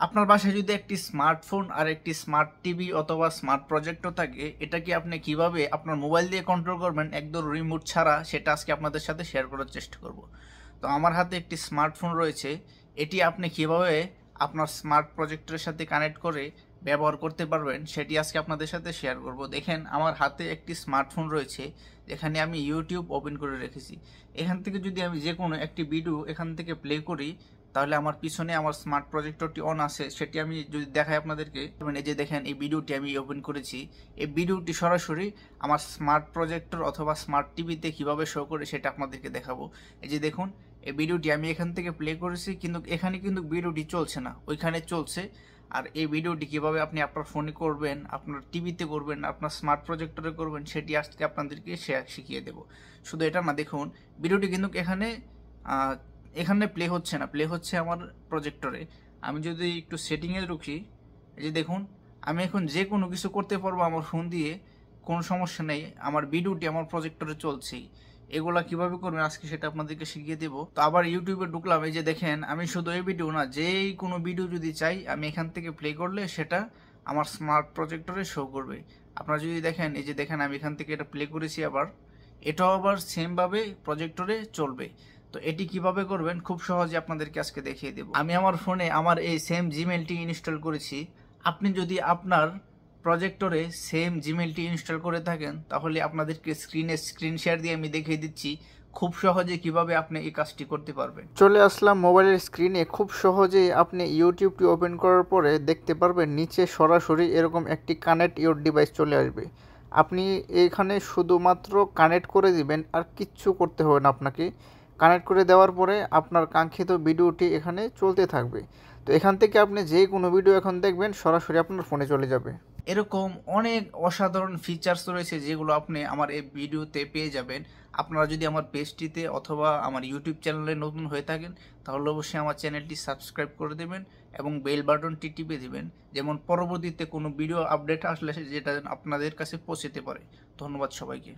আপনার বাসায় যদি একটি স্মার্টফোন আর একটি স্মার্ট টিভি অথবা স্মার্ট প্রজেক্টর থাকে, এটা কি আপনি কিভাবে আপনার মোবাইল দিয়ে কন্ট্রোল করবেন একদম রিমোট ছাড়া, সেটা আজকে আপনাদের সাথে শেয়ার করার চেষ্টা করব। তো আমার হাতে একটি স্মার্টফোন রয়েছে। এটি আপনি কিভাবে আপনার স্মার্ট প্রজেক্টরের সাথে কানেক্ট করে ব্যবহার করতে পারবেন সেটি আজকে আপনাদের সাথে শেয়ার করব। দেখেন, আমার হাতে একটি স্মার্টফোন রয়েছে, এখানে আমি ইউটিউব ওপেন করে রেখেছি। এখান থেকে যদি আমি যে কোনো একটি ভিডিও এখান থেকে প্লে করি, তাহলে আমার পিছনে আমার স্মার্ট প্রজেক্টরটি অন আছে, সেটি আমি যদি দেখাই আপনাদেরকে, এই যে দেখেন এই ভিডিওটি আমি ওপেন করেছি। এই ভিডিওটি সরাসরি আমার স্মার্ট প্রজেক্টর অথবা স্মার্ট টিভিতে কিভাবে শো করে সেটা আপনাদেরকে দেখাবো। এই যে দেখুন, এই ভিডিওটি আমি এখান থেকে প্লে করেছি, কিন্তু এখানে কিন্তু ভিডিওটি চলছে না, ওইখানে চলছে। আর এই ভিডিওটি কিভাবে আপনি আপনার ফোনে করবেন, আপনার টিভিতে করবেন, আপনার স্মার্ট প্রজেক্টরে করবেন, সেটি আজকে আপনাদেরকে শিখিয়ে দেব। শুধু এটা না, দেখুন ভিডিওটি কিন্তু এখানে প্লে হচ্ছে না, প্লে হচ্ছে আমার প্রজেক্টরে। আমি যদি একটু সেটিংয়ে ঢুকি, এই যে দেখুন, আমি এখন যে কোনো কিছু করতে পারবো আমার ফোন দিয়ে, কোনো সমস্যা নেই। আমার ভিডিওটি আমার প্রজেক্টরে চলছেই। এগুলা কিভাবে করবেন আজকে সেটা আপনাদেরকে শিখিয়ে দেব। তো আবার ইউটিউবে ঢুকলাম, এই যে দেখেন, আমি শুধু এই ভিডিও না, যেই কোনো ভিডিও যদি চাই আমি এখান থেকে প্লে করলে সেটা আমার স্মার্ট প্রজেক্টরে শো করবে। আপনারা যদি দেখেন, এই যে দেখেন আমি এখান থেকে এটা প্লে করেছি, আবার এটাও আবার সেমভাবে প্রজেক্টরে চলবে। তো এটি কিভাবে করবেন খুব সহজে আপনাদেরকে আজকে দেখিয়ে দেব। আমি আমার ফোনে আমার এই সেম জিমেলটি ইনস্টল করেছি। আপনি যদি আপনার প্রজেক্টরে সেম জিমেলটি ইনস্টল করে থাকেন, তাহলে আপনাদেরকে স্ক্রিন শেয়ার দিয়ে আমি দেখিয়ে দিচ্ছি খুব সহজে কিভাবে আপনি এই কাজটি করতে পারবেন। চলে আসলাম মোবাইলের স্ক্রিনে। খুব সহজেই আপনি ইউটিউবটি ওপেন করার পরে দেখতে পারবেন নিচে সরাসরি এরকম একটি কানেক্ট ইউর ডিভাইস চলে আসবে। আপনি এখানে শুধুমাত্র কানেক্ট করে দিবেন, আর কিচ্ছু করতে হবে না আপনাকে। কানেক্ট করে দেওয়ার পরে আপনার কাঙ্ক্ষিত ভিডিওটি এখানে চলতে থাকবে। তো এখান থেকে আপনি যে কোনো ভিডিও এখন দেখবেন সরাসরি আপনার ফোনে চলে যাবে। এরকম অনেক অসাধারণ ফিচার্স রয়েছে যেগুলো আপনি আমার এই ভিডিওতে পেয়ে যাবেন। আপনারা যদি আমার পেজটিতে অথবা আমার ইউটিউব চ্যানেলে নতুন হয়ে থাকেন, তাহলে অবশ্যই আমার চ্যানেলটি সাবস্ক্রাইব করে দেবেন এবং বেল বাটনটি টিপে দিবেন, যেমন পরবর্তীতে কোনো ভিডিও আপডেট আসলে যেটা আপনাদের কাছে পৌঁছতে পারে। ধন্যবাদ সবাইকে।